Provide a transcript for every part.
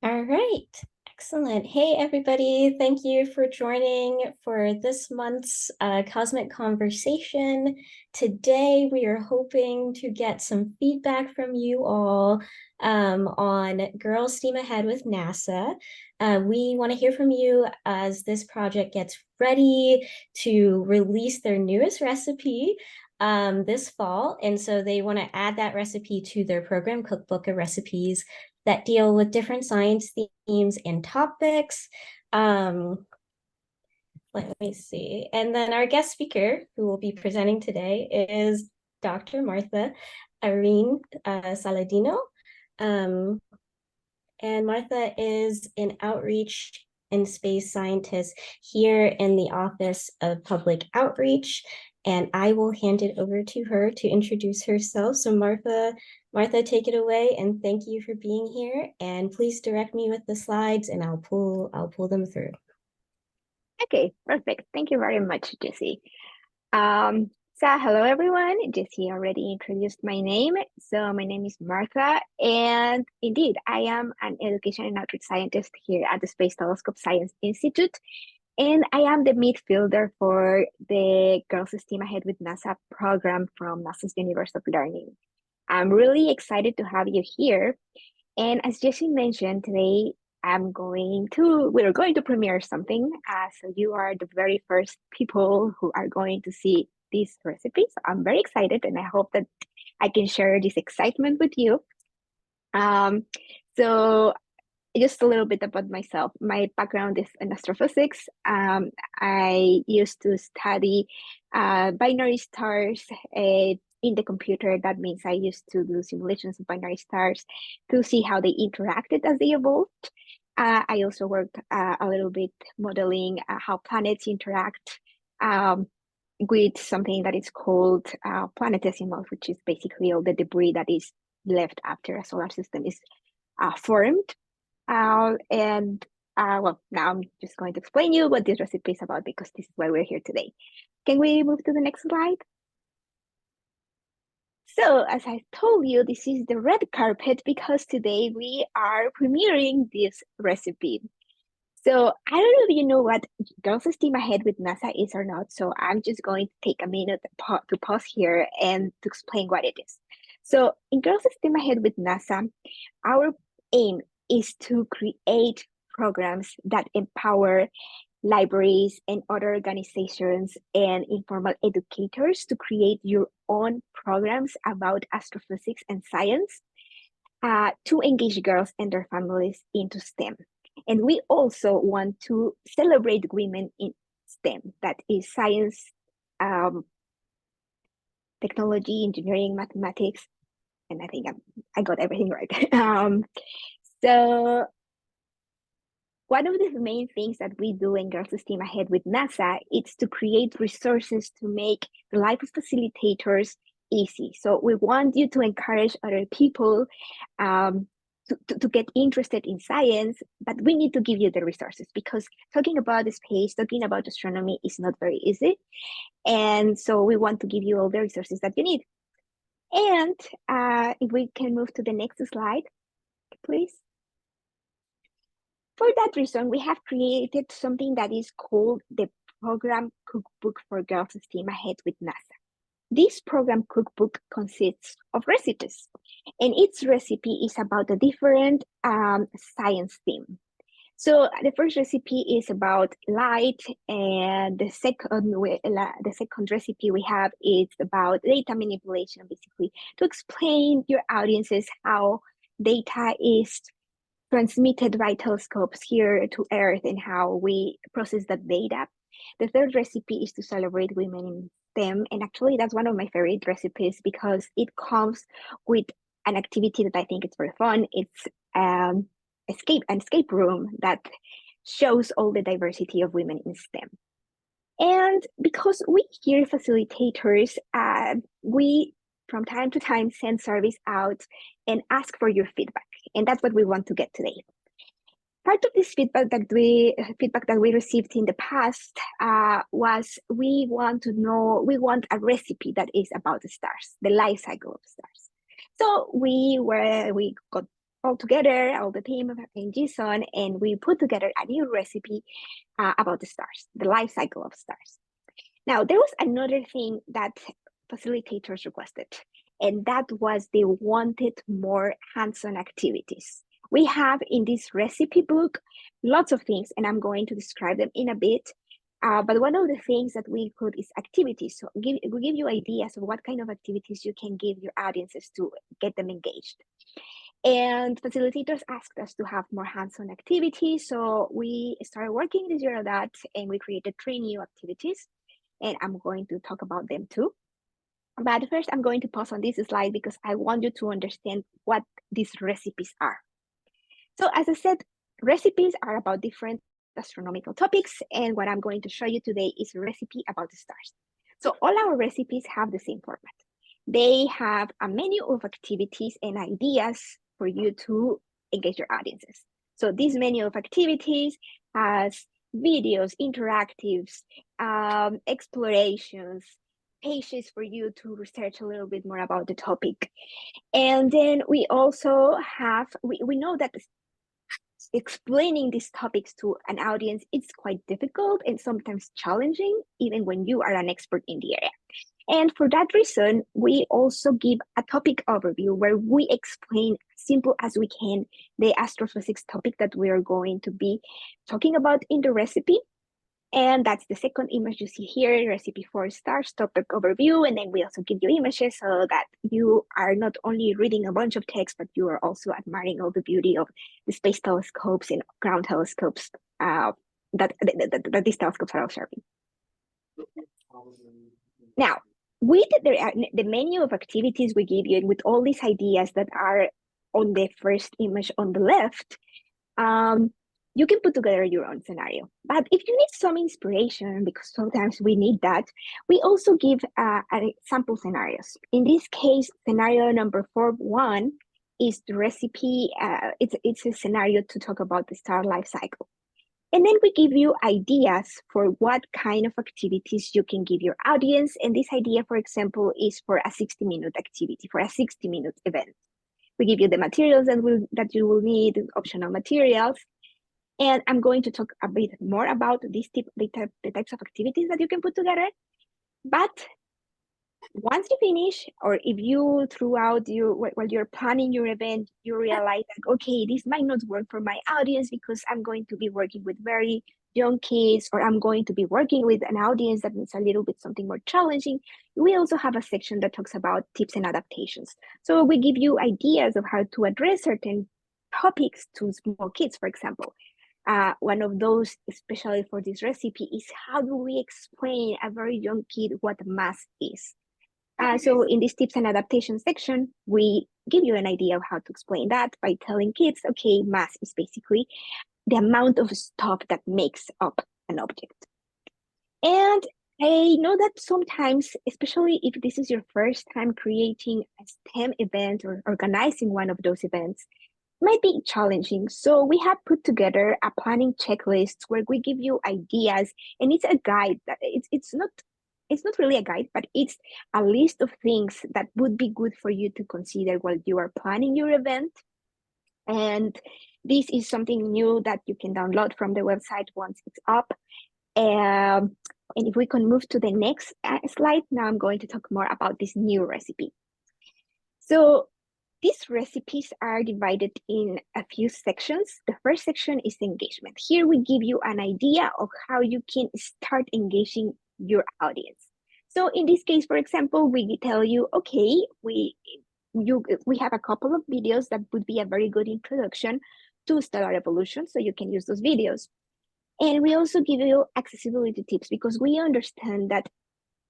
All right, excellent. Hey, everybody. Thank you for joining for this month's Cosmic Conversation. Today, we are hoping to get some feedback from you all on Girls Steam Ahead with NASA. We want to hear from you as this project gets ready to release their newest recipe this fall. And so they want to add that recipe to their program cookbook of recipes that deal with different science themes and topics. Let me see. And then our guest speaker, who will be presenting today, is Dr. Martha Irene Saladino. And Martha is an outreach and space scientist here in the Office of Public Outreach. And I will hand it over to her to introduce herself. So Martha, take it away, and thank you for being here. And please direct me with the slides, and I'll pull them through. Okay, perfect. Thank you very much, Jessie. So hello everyone. Jessie already introduced my name. So my name is Martha, and indeed, I am an education and outreach scientist here at the Space Telescope Science Institute, and I am the midfielder for the Girls Steam Ahead with NASA program from NASA's Universe of Learning. I'm really excited to have you here. And as Jessie mentioned, today we're going to premiere something. So you are the very first people who are going to see these recipes. So I'm very excited, and I hope that I can share this excitement with you. So just a little bit about myself. My background is in astrophysics. I used to study binary stars in the computer. That means I used to do simulations of binary stars to see how they interacted as they evolved. I also worked a little bit modeling how planets interact with something that is called planetesimals, which is basically all the debris that is left after a solar system is formed. Well, now I'm just going to explain you what this recipe is about, because this is why we're here today. Can we move to the next slide? So as I told you, this is the red carpet because today we are premiering this recipe. So I don't know if you know what Girls Steam Ahead with NASA is or not. So I'm just going to take a minute to pause here and to explain what it is. So in Girls Steam Ahead with NASA, our aim is to create programs that empower libraries and other organizations and informal educators to create your own programs about astrophysics and science to engage girls and their families into STEM. And we also want to celebrate women in STEM, that is science, technology, engineering, mathematics, and I think I got everything right. So one of the main things that we do in Girls Steam Ahead with NASA is to create resources to make the life of facilitators easy. So we want you to encourage other people to get interested in science, but we need to give you the resources, because talking about the space, talking about astronomy is not very easy. And so we want to give you all the resources that you need. And if we can move to the next slide, please. For that reason, we have created something that is called the Program Cookbook for Girls Steam Ahead with NASA. This program cookbook consists of recipes, and each recipe is about a different science theme. So the first recipe is about light, and the second recipe we have is about data manipulation, basically to explain your audiences how data is transmitted by telescopes here to Earth and how we process that data. The third recipe is to celebrate women in STEM, and actually that's one of my favorite recipes because it comes with an activity that I think is very fun. It's an escape room that shows all the diversity of women in STEM. And because we here facilitators, we from time to time send surveys out and ask for your feedback. And that's what we want to get today. Part of this feedback that we received in the past was we want a recipe that is about the stars, the life cycle of stars. So we got all together, all the team in JSON, and we put together a new recipe about the stars, the life cycle of stars. Now, there was another thing that facilitators requested, and that was they wanted more hands-on activities. We have in this recipe book lots of things, and I'm going to describe them in a bit. But one of the things that we include is activities. So we give you ideas of what kind of activities you can give your audiences to get them engaged. And facilitators asked us to have more hands-on activities. So we started working this year on that, and we created 3 new activities. And I'm going to talk about them too. But first, I'm going to pause on this slide because I want you to understand what these recipes are. So as I said, recipes are about different astronomical topics. And what I'm going to show you today is a recipe about the stars. So all our recipes have the same format. They have a menu of activities and ideas for you to engage your audiences. So this menu of activities has videos, interactives, explorations, pages for you to research a little bit more about the topic. And then we also have, we know that explaining these topics to an audience, it's quite difficult and sometimes challenging, even when you are an expert in the area. And for that reason, we also give a topic overview where we explain as simple as we can the astrophysics topic that we are going to be talking about in the recipe. And that's the second image you see here, recipe for stars, topic overview. And then we also give you images so that you are not only reading a bunch of text, but you are also admiring all the beauty of the space telescopes and ground telescopes that these telescopes are observing. Now, with the menu of activities we give you, and with all these ideas that are on the first image on the left, you can put together your own scenario. But if you need some inspiration, because sometimes we need that, we also give sample scenarios. In this case, scenario number 4.1 is the recipe. It's a scenario to talk about the star life cycle. And then we give you ideas for what kind of activities you can give your audience. And this idea, for example, is for a 60-minute activity, for a 60-minute event. We give you the materials that you will need, optional materials. And I'm going to talk a bit more about the types of activities that you can put together. But once you finish, or if you while you're planning your event, you realize that, okay, this might not work for my audience because I'm going to be working with very young kids, or I'm going to be working with an audience that needs a little bit something more challenging. We also have a section that talks about tips and adaptations. So we give you ideas of how to address certain topics to small kids, for example. One of those, especially for this recipe, is how do we explain a very young kid what math is? So in this tips and adaptation section, we give you an idea of how to explain that by telling kids, okay, math is basically the amount of stuff that makes up an object. And I know that sometimes, especially if this is your first time creating a STEM event or organizing one of those events, might be challenging. So we have put together a planning checklist where we give you ideas, and it's a guide that it's not really a guide, but it's a list of things that would be good for you to consider while you are planning your event. And this is something new that you can download from the website once it's up. And if we can move to the next slide, now I'm going to talk more about this new recipe. So these recipes are divided in a few sections. The first section is engagement. Here we give you an idea of how you can start engaging your audience. So in this case, for example, we tell you, okay, we have a couple of videos that would be a very good introduction to stellar evolution, so you can use those videos. And we also give you accessibility tips because we understand that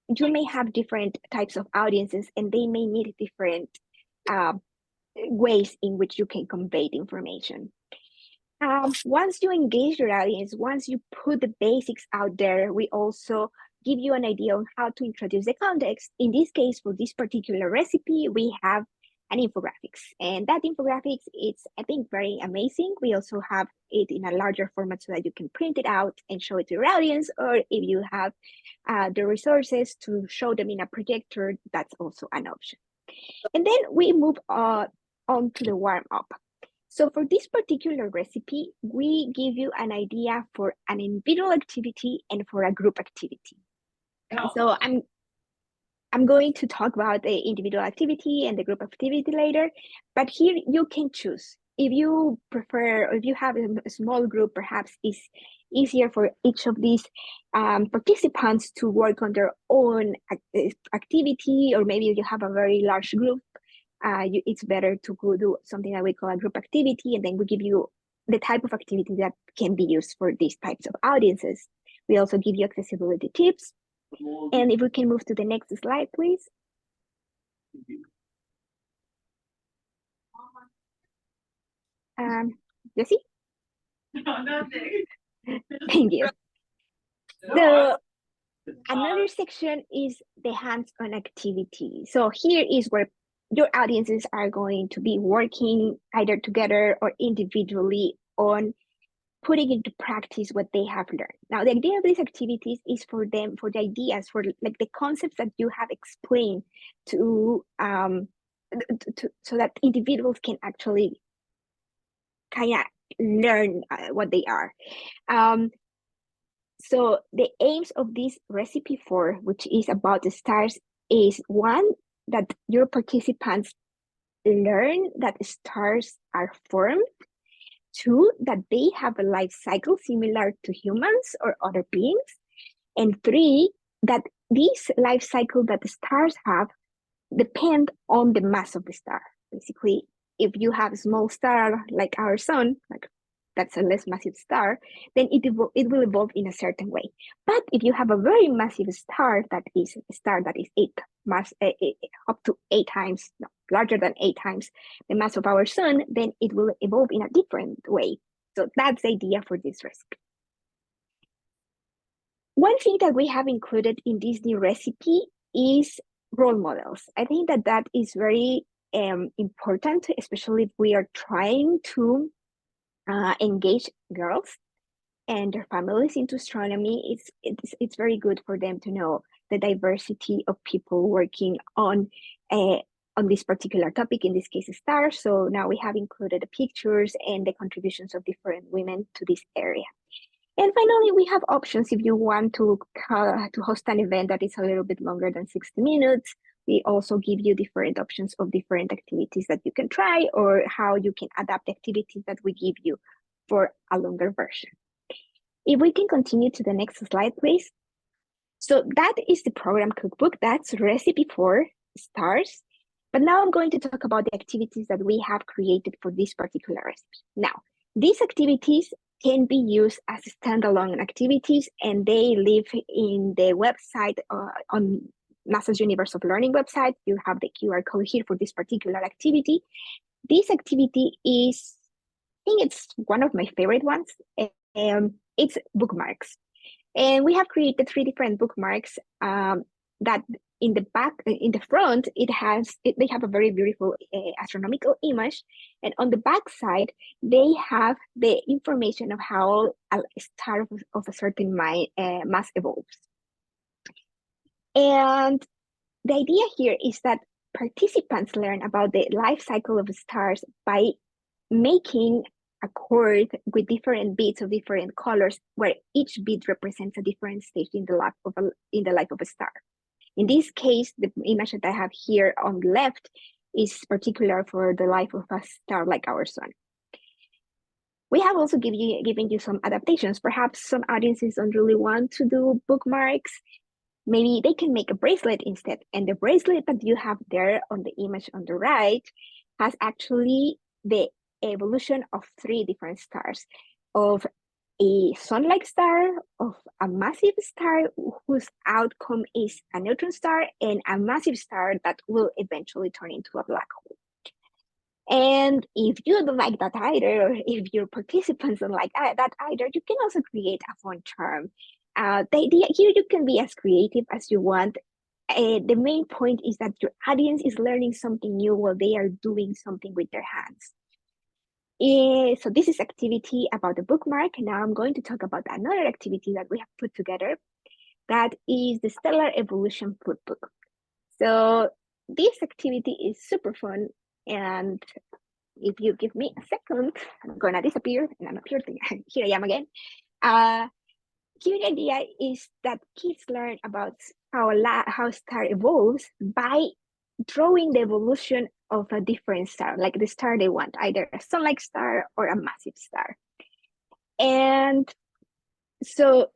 you may have different types of audiences and they may need different ways in which you can convey the information. Once you engage your audience, once you put the basics out there, we also give you an idea on how to introduce the context. In this case, for this particular recipe, we have an infographics, and that infographics, it's, I think, very amazing. We also have it in a larger format so that you can print it out and show it to your audience, or if you have the resources to show them in a projector, that's also an option. And then we move on to the warm-up. So for this particular recipe, we give you an idea for an individual activity and for a group activity. So I'm going to talk about the individual activity and the group activity later, but here you can choose. If you prefer, or if you have a small group, perhaps it's easier for each of these participants to work on their own activity, or maybe you have a very large group, it's better to go do something that we call a group activity, and then we give you the type of activity that can be used for these types of audiences. We also give you accessibility tips. And if we can move to the next slide, please. Jessie? No, nothing. Thank you. So another section is the hands-on activity. So here is where your audiences are going to be working either together or individually on putting into practice what they have learned. Now, the idea of these activities is for them, for the ideas, for like the concepts that you have explained to so that individuals can actually kind of learn what they are. So the aims of this recipe 4, which is about the stars, is one, that your participants learn that stars are formed. 2, that they have a life cycle similar to humans or other beings. And 3, that this life cycle that the stars have depend on the mass of the star. Basically, if you have a small star like our sun, like that's a less massive star, then it will evolve in a certain way. But if you have a very massive star that is up to 8 times, no, larger than 8 times the mass of our sun, then it will evolve in a different way. So that's the idea for this recipe. One thing that we have included in this new recipe is role models. I think that that is very important, especially if we are trying to engage girls and their families into astronomy. It's very good for them to know the diversity of people working on this particular topic, in this case, stars. So now we have included the pictures and the contributions of different women to this area. And finally, we have options if you want to host an event that is a little bit longer than 60 minutes. We also give you different options of different activities that you can try, or how you can adapt the activities that we give you for a longer version. If we can continue to the next slide, please. So that is the program cookbook. That's recipe 4 stars. But now I'm going to talk about the activities that we have created for this particular recipe. Now, these activities can be used as standalone activities, and they live in the website on NASA's Universe of Learning website. You have the QR code here for this particular activity. This activity is, I think it's one of my favorite ones. It's bookmarks. And we have created 3 different bookmarks that in the front, they have a very beautiful astronomical image. And on the back side, they have the information of how a star of a certain mass evolves. And the idea here is that participants learn about the life cycle of stars by making a cord with different beads of different colors, where each bead represents a different stage in the life of a star. In this case, the image that I have here on the left is particular for the life of a star like our sun. We have also given you some adaptations. Perhaps some audiences don't really want to do bookmarks. Maybe they can make a bracelet instead. And the bracelet that you have there on the image on the right has actually the evolution of 3 different stars, of a sun-like star, of a massive star whose outcome is a neutron star, and a massive star that will eventually turn into a black hole. And if you don't like that either, or if your participants don't like that either, you can also create a fun charm. The idea here, you can be as creative as you want. The main point is that your audience is learning something new while they are doing something with their hands. So this is activity about the bookmark. Now I'm going to talk about another activity that we have put together. That is the Stellar Evolution Footbook. So this activity is super fun, and if you give me a second, I'm gonna disappear and I'm appearing. Here I am again. Give you an idea is that kids learn about how star evolves by drawing the evolution of a different star, like the star they want, either a sun-like star or a massive star. And so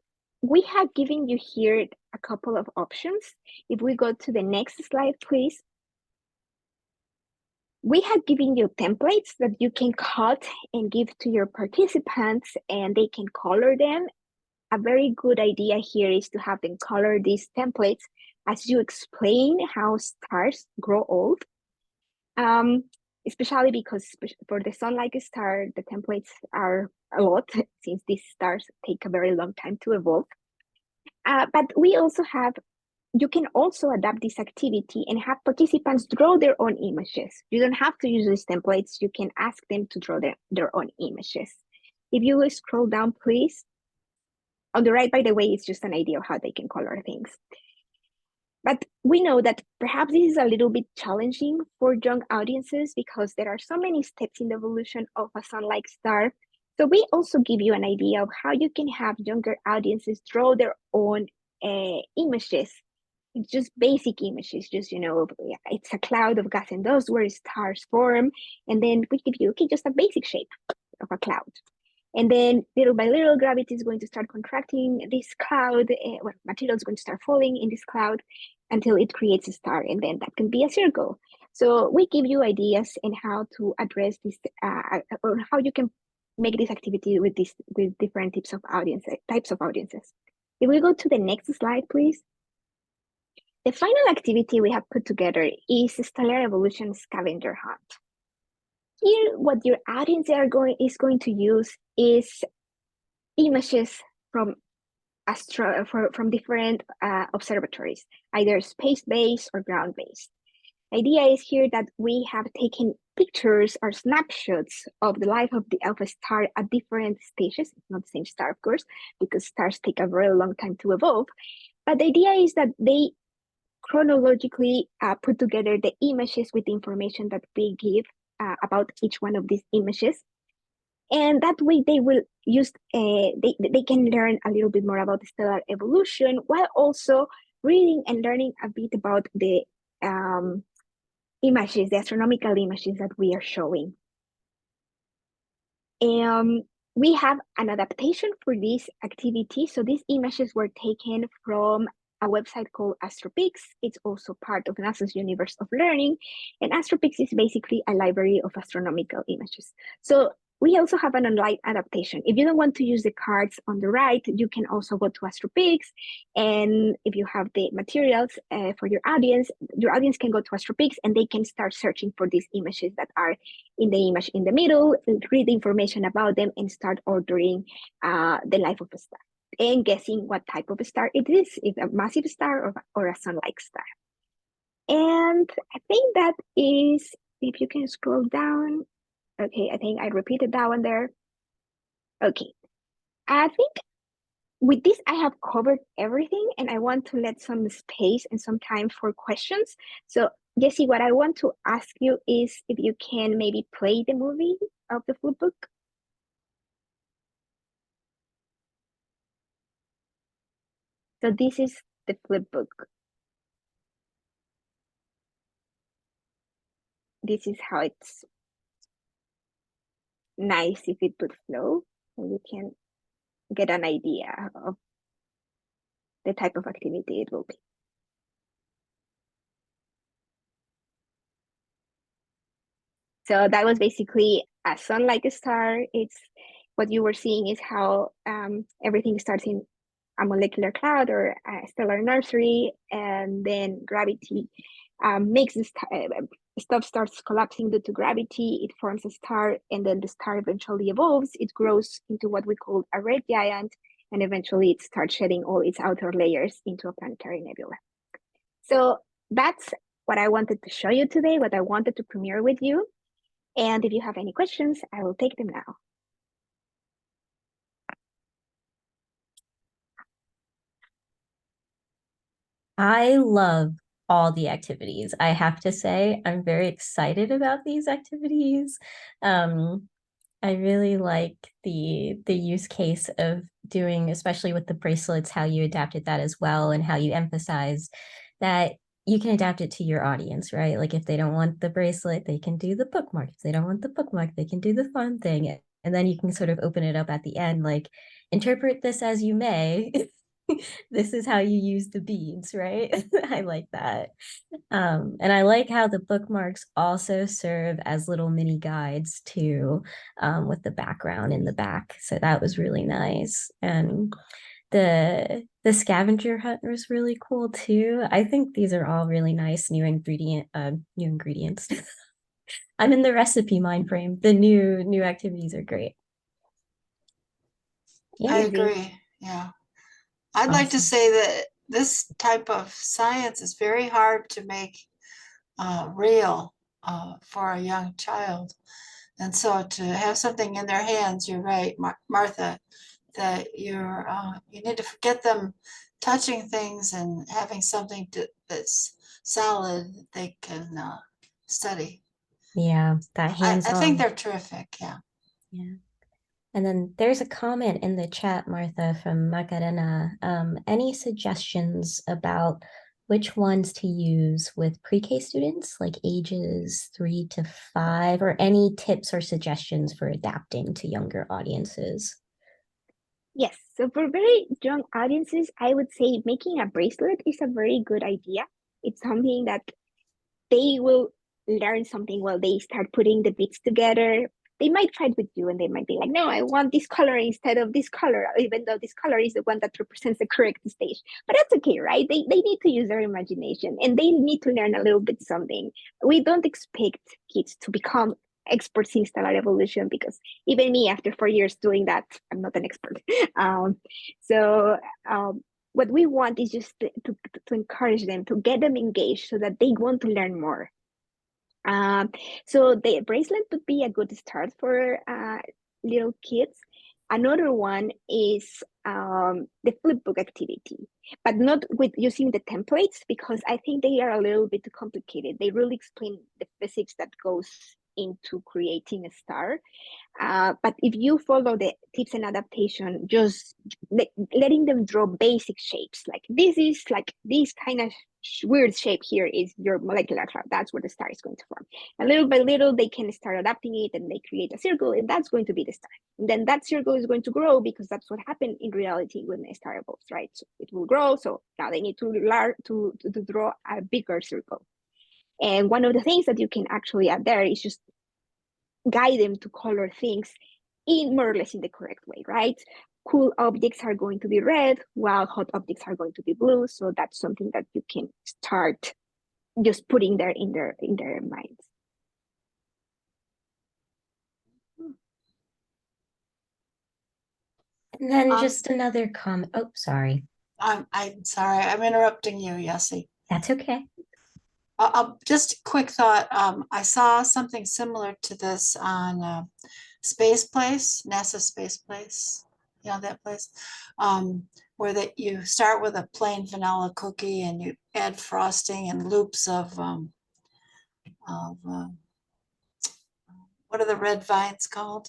we have given you here a couple of options. If we go to the next slide, please. We have given you templates that you can cut and give to your participants and they can color them. A very good idea here is to have them color these templates as you explain how stars grow old. Especially because for the sun-like star, the templates are a lot since these stars take a very long time to evolve. But we also have, you can also adapt this activity and have participants draw their own images. You don't have to use these templates. You can ask them to draw their own images. If you will scroll down, please. On the right, by the way, it's just an idea of how they can color things. But we know that perhaps this is a little bit challenging for young audiences because there are so many steps in the evolution of a sun-like star. So we also give you an idea of how you can have younger audiences draw their own images. It's just basic images, just, it's a cloud of gas and dust where stars form. And then we give you, okay, just a basic shape of a cloud. And then little by little, gravity is going to start contracting this cloud, material is going to start falling in this cloud until it creates a star, and then that can be a circle. So we give you ideas in how to address this, or how you can make this activity with different types of audiences. If we go to the next slide, please. The final activity we have put together is Stellar Evolution Scavenger Hunt. Here, what your audience is going to use is images from different observatories, either space-based or ground-based. The idea is here that we have taken pictures or snapshots of the life of a star at different stages. It's not the same star, of course, because stars take a very long time to evolve. But the idea is that they chronologically put together the images with the information that we give about each one of these images. And that way they will use, they can learn a little bit more about the stellar evolution while also reading and learning a bit about the images, the astronomical images that we are showing. We have an adaptation for this activity. So these images were taken from a website called Astrophysics. It's also part of NASA's Universe of Learning. And Astrophysics is basically a library of astronomical images. So we also have an online adaptation. If you don't want to use the cards on the right, you can also go to Astrophysics. And if you have the materials for your audience can go to Astrophysics and they can start searching for these images that are in the image in the middle, read the information about them, and start ordering the life of a star and guessing what type of a star it is, if a massive star or a sun-like star. And I think that is, if you can scroll down. Okay, I think I repeated that one there. Okay, I think with this, I have covered everything and I want to let some space and some time for questions. So Jessie, what I want to ask you is if you can maybe play the movie of the flip book. So this is the flip book. This is how it's nice if it would flow, and you can get an idea of the type of activity it will be. So that was basically a sun-like star. It's what you were seeing is how everything starts in a molecular cloud or a stellar nursery, and then gravity makes this stuff starts collapsing due to gravity. It forms a star, and then the star eventually evolves. It grows into what we call a red giant, and eventually it starts shedding all its outer layers into a planetary nebula. So that's what I wanted to show you today, what I wanted to premiere with you. And if you have any questions, I will take them now. I love all the activities. I have to say, I'm very excited about these activities. I really like the use case of doing, especially with the bracelets, how you adapted that as well, and how you emphasize that you can adapt it to your audience, right? Like if they don't want the bracelet, they can do the bookmark. If they don't want the bookmark, they can do the fun thing. And then you can sort of open it up at the end, like interpret this as you may. This is how you use the beads, right? I like that. And I like how the bookmarks also serve as little mini guides too, with the background in the back. So that was really nice. And the scavenger hunt was really cool too. I think these are all really nice new ingredients. I'm in the recipe mind frame. The new activities are great. I Yeah. agree. Yeah. I'd like to Awesome. say that this type of science is very hard to make real for a young child. And so to have something in their hands, you're right, Martha, that you need to get them touching things and having something that's solid that they can study. Yeah, that I think hands-on. they're terrific. Yeah. Yeah. And then there's a comment in the chat, Martha, from Macarena. Any suggestions about which ones to use with pre-K students, like ages 3 to 5, or any tips or suggestions for adapting to younger audiences? Yes, so for very young audiences, I would say making a bracelet is a very good idea. It's something that they will learn something while they start putting the bits together. They might fight with you and they might be like, no, I want this color instead of this color, even though this color is the one that represents the correct stage. But that's okay, right? They need to use their imagination and they need to learn a little bit something. We don't expect kids to become experts in stellar evolution because even me, after 4 years doing that, I'm not an expert. Um, so what we want is just to encourage them, to get them engaged so that they want to learn more. Um, so the bracelet would be a good start for little kids. Another one is the flipbook activity, but not with using the templates because I think they are a little bit complicated. They really explain the physics that goes into creating a star. But if you follow the tips and adaptation, just letting them draw basic shapes, like this is like this kind of weird shape here is your molecular cloud. That's where the star is going to form. And little by little, they can start adapting it and they create a circle, and that's going to be the star. And then that circle is going to grow because that's what happened in reality when the star evolves, right? So it will grow. So now they need to learn to draw a bigger circle. And one of the things that you can actually add there is just guide them to color things in more or less in the correct way, right? Cool objects are going to be red, while hot objects are going to be blue. So that's something that you can start just putting there in their minds. And then just another comment. Oh, sorry. I'm sorry, I'm interrupting you, Yossi. That's okay. Just a quick thought. I saw something similar to this on Space Place, NASA Space Place. You know that place, where that you start with a plain vanilla cookie and you add frosting and loops of what are the red vines called?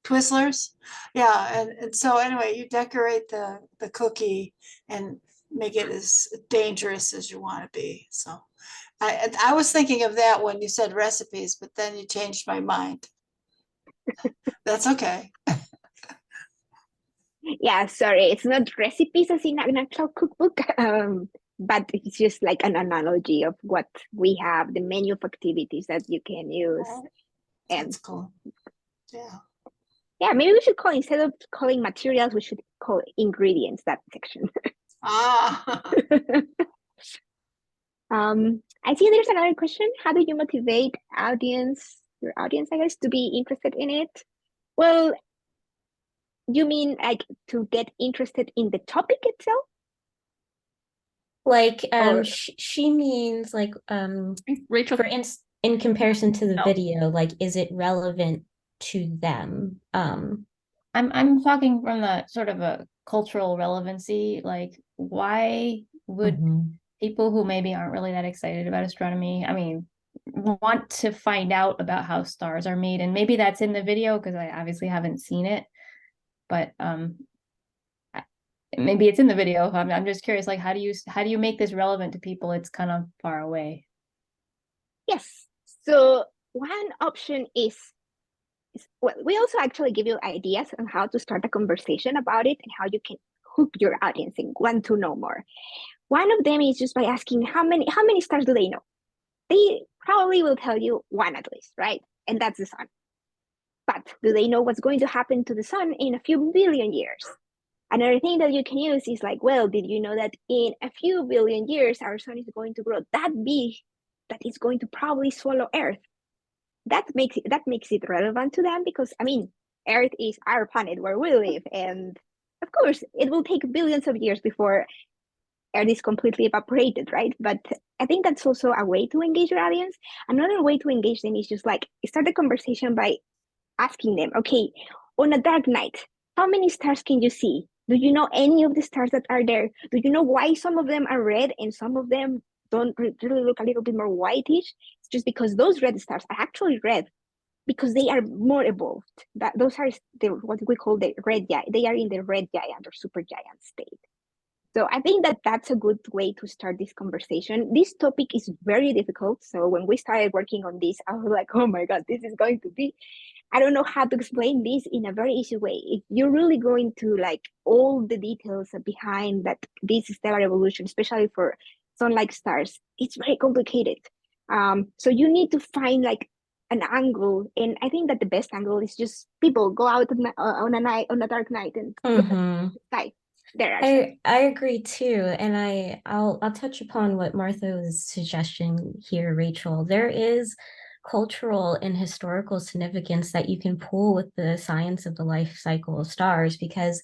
Twizzlers. Yeah, and so anyway, you decorate the cookie and make it as dangerous as you want to be. So I was thinking of that when you said recipes, but then you changed my mind. That's okay. Yeah, sorry, it's not recipes as in an actual cookbook, but it's just like an analogy of what we have, the menu of activities that you can use. And that's cool. Yeah. Yeah, maybe we should call, instead of calling materials, we should call ingredients, that section. I see there's another question. How do you motivate your audience, I guess, to be interested in it? Well, you mean like to get interested in the topic itself? Like, Or she means like, Rachel, in comparison to the No. video, like, is it relevant to them? I'm talking from the sort of a cultural relevancy. Like, why would Mhm. people who maybe aren't really that excited about astronomy, I mean, want to find out about how stars are made. And maybe that's in the video because I obviously haven't seen it, but maybe it's in the video. I'm just curious, like, how do you make this relevant to people? It's kind of far away. Yes. So one option is well, we also actually give you ideas on how to start a conversation about it and how you can hook your audience and want to know more. One of them is just by asking how many stars do they know? They probably will tell you one at least, right? And that's the sun. But do they know what's going to happen to the sun in a few billion years? Another thing that you can use is like, well, did you know that in a few billion years, our sun is going to grow that big that it's going to probably swallow Earth? That makes it relevant to them because, I mean, Earth is our planet where we live. And of course, it will take billions of years before Earth is completely evaporated, right? But I think that's also a way to engage your audience. Another way to engage them is just like start the conversation by asking them, okay, on a dark night, how many stars can you see? Do you know any of the stars that are there? Do you know why some of them are red and some of them don't really look a little bit more whitish? It's just because those red stars are actually red because they are more evolved. Those are what we call the red giant. They are in the red giant or supergiant state. So I think that that's a good way to start this conversation. This topic is very difficult. So when we started working on this, I was like, oh my God, this is going to be, I don't know how to explain this in a very easy way. If you're really going to like all the details behind that this stellar evolution, especially for sun-like stars, it's very complicated. So you need to find like an angle, and I think that the best angle is just people go out on a dark night and look at the sky. There are I agree too, and I'll touch upon what Martha's suggestion here, Rachel. There is cultural and historical significance that you can pull with the science of the life cycle of stars, because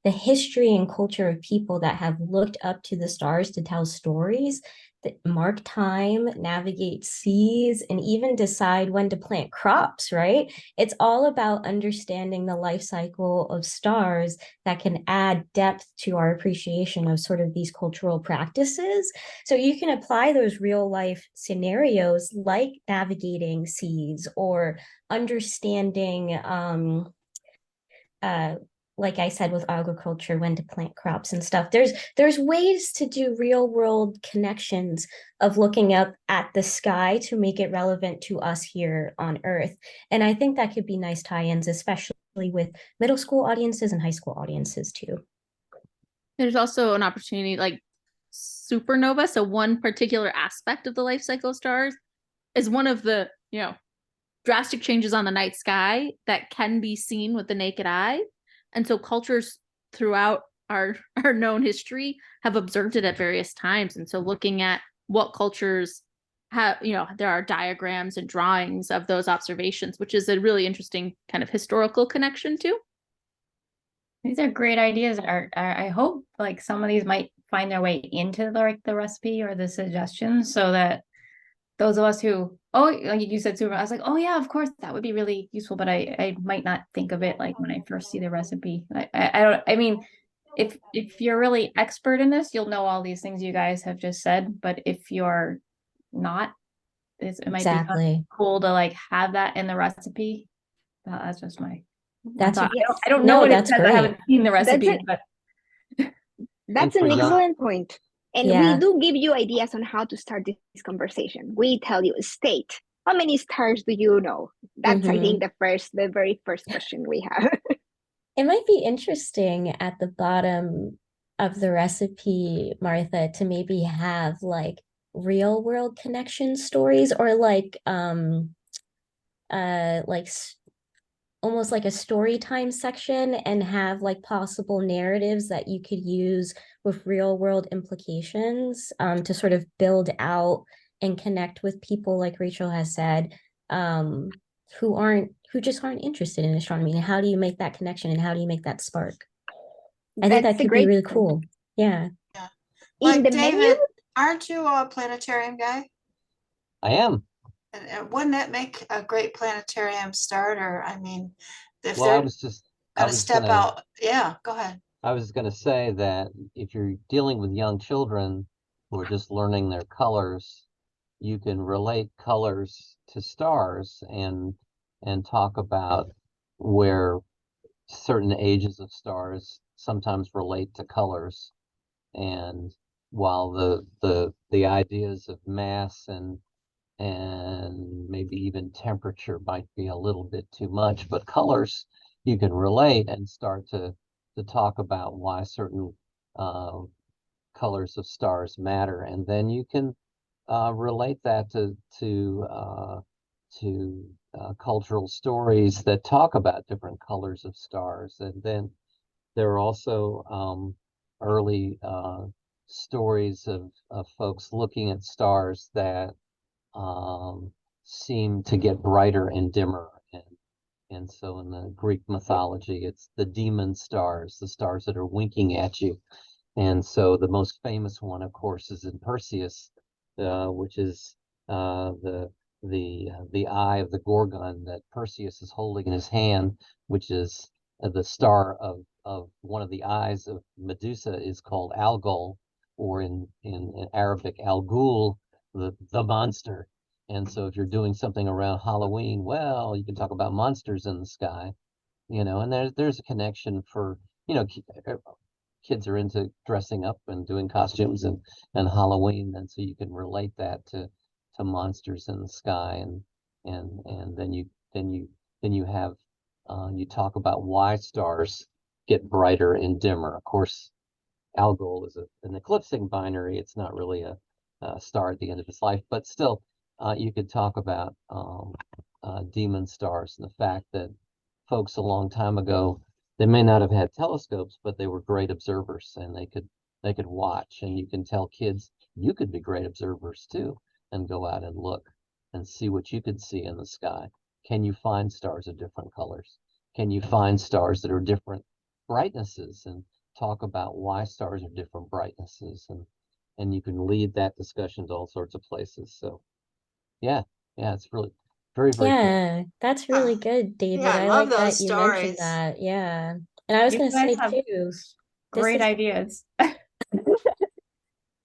the history and culture of people that have looked up to the stars to tell stories, that mark time, navigate seas, and even decide when to plant crops, right? It's all about understanding the life cycle of stars that can add depth to our appreciation of sort of these cultural practices. So you can apply those real life scenarios like navigating seas or understanding like I said, with agriculture, when to plant crops and stuff. There's ways to do real world connections of looking up at the sky to make it relevant to us here on Earth. And I think that could be nice tie-ins, especially with middle school audiences and high school audiences too. There's also an opportunity like supernova. So one particular aspect of the life cycle of stars is one of the, drastic changes on the night sky that can be seen with the naked eye. And so cultures throughout our known history have observed it at various times. And so looking at what cultures have, there are diagrams and drawings of those observations, which is a really interesting kind of historical connection too. These are great ideas. I hope like some of these might find their way into the recipe or the suggestions, so that those of us who, like you said, I was like, oh yeah, of course, that would be really useful, but I might not think of it like when I first see the recipe. I mean, if you're really expert in this, you'll know all these things you guys have just said, but if you're not, it might be cool to like have that in the recipe. That's just my thought. I don't know what it says. I haven't seen the recipe, but that's an excellent point. And we do give you ideas on how to start this conversation. We tell you, state, how many stars do you know? That's, I think, the very first question we have. It might be interesting at the bottom of the recipe, Martha, to maybe have like real world connection stories, or like almost like a story time section, and have like possible narratives that you could use with real world implications to sort of build out and connect with people, like Rachel has said, who just aren't interested in astronomy. And how do you make that connection, and how do you make that spark? I think that could be really cool. Yeah. Like David, aren't you a planetarium guy? I am. And wouldn't that make a great planetarium starter? I mean, if Well, they're I was just going to step out. Yeah, go ahead. I was going to say that if you're dealing with young children, who are just learning their colors, you can relate colors to stars and talk about where certain ages of stars sometimes relate to colors. And while the ideas of mass and maybe even temperature might be a little bit too much, but colors you can relate and start to talk about why certain colors of stars matter, and then you can relate that to cultural stories that talk about different colors of stars. And then there are also early stories of folks looking at stars that seem to get brighter and dimmer. And so in the Greek mythology, it's the demon stars, the stars that are winking at you. And so the most famous one, of course, is in Perseus, which is the eye of the Gorgon that Perseus is holding in his hand, which is the star of one of the eyes of Medusa is called Algol, or in Arabic, Al-Ghul, the monster. And so if you're doing something around Halloween, well, you can talk about monsters in the sky, and there's a connection for, kids are into dressing up and doing costumes and Halloween, and so you can relate that to monsters in the sky, and then you have you talk about why stars get brighter and dimmer. Of course, Algol is an eclipsing binary. It's not really a star at the end of its life, but still, you could talk about demon stars and the fact that folks a long time ago, they may not have had telescopes, but they were great observers, and they could watch. And you can tell kids, you could be great observers too, and go out and look and see what you could see in the sky. Can you find stars of different colors? Can you find stars that are different brightnesses, and talk about why stars are different brightnesses? And you can lead that discussion to all sorts of places. So yeah, it's really very, very cool. Yeah, that's really good, David. Yeah, I I love like those that you mentioned stories. that. Yeah. And I was You going to guys say have too, this Great is ideas.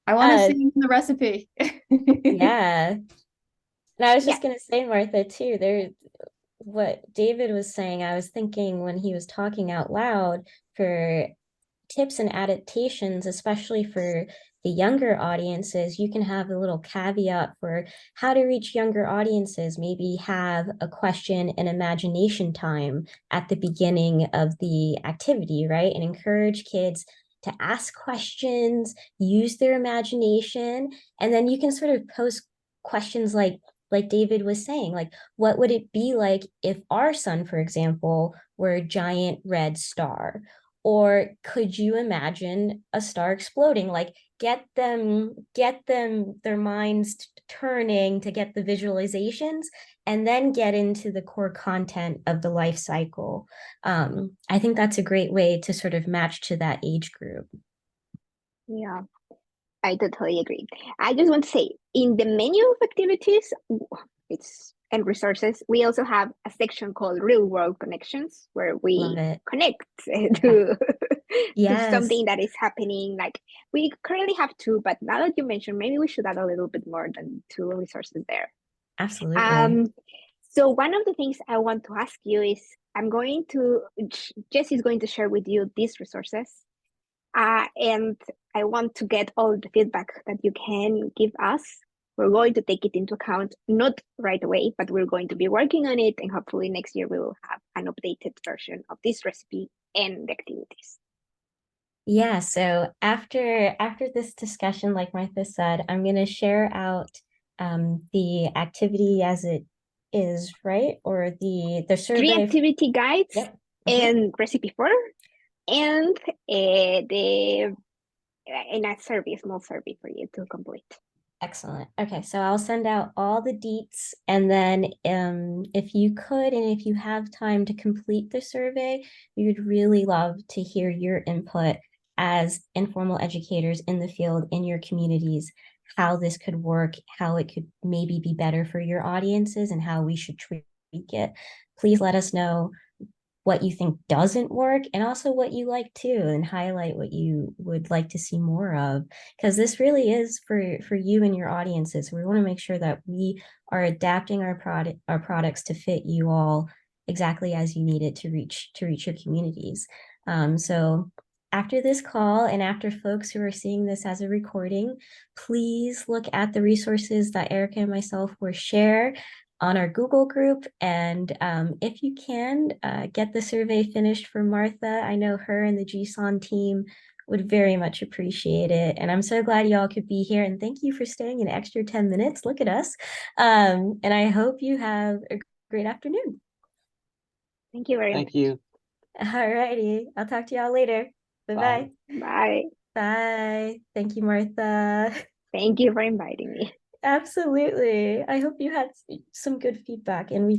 I want to see the recipe. yeah. And I was Yeah. just going to say, Martha, too, what David was saying, I was thinking when he was talking out loud for tips and adaptations, especially for the younger audiences, you can have a little caveat for how to reach younger audiences. Maybe have a question and imagination time at the beginning of the activity, right? And encourage kids to ask questions, use their imagination, and then you can sort of pose questions like David was saying, like, what would it be like if our sun, for example, were a giant red star? Or could you imagine a star exploding? Like, get them their minds turning to get the visualizations, and then get into the core content of the life cycle. I think that's a great way to sort of match to that age group. Yeah, I totally agree. I just want to say, in the menu of activities and resources, we also have a section called Real World Connections, where we connect to Yes. something that is happening. Like, we currently have 2, but now that you mentioned, maybe we should add a little bit more than 2 resources there. Absolutely. So one of the things I want to ask you is, Jesse's going to share with you these resources. And I want to get all the feedback that you can give us. We're going to take it into account, not right away, but we're going to be working on it. And hopefully next year we will have an updated version of this recipe and the activities. Yeah, so after this discussion, like Martha said, I'm going to share out the activity as it is, right? Or the survey. 3 activity guides. Yep. And recipe 4, and a survey, a small survey for you to complete. Excellent. Okay, so I'll send out all the deets, and then if you could, and if you have time to complete the survey, we would really love to hear your input as informal educators in the field, in your communities, how this could work, how it could maybe be better for your audiences, and how we should tweak it. Please let us know what you think doesn't work, and also what you like too, and highlight what you would like to see more of, because this really is for you and your audiences. We want to make sure that we are adapting our products to fit you all exactly as you need it to reach your communities. So after this call, and after folks who are seeing this as a recording, please look at the resources that Erica and myself will share on our Google group. And if you can, get the survey finished for Martha. I know her and the GSON team would very much appreciate it. And I'm so glad y'all could be here. And thank you for staying an extra 10 minutes. Look at us. And I hope you have a great afternoon. Thank you very much. Thank you. All righty. I'll talk to y'all later. Bye-bye. Bye. Bye. Thank you, Martha. Thank you for inviting me. Absolutely. I hope you had some good feedback, and we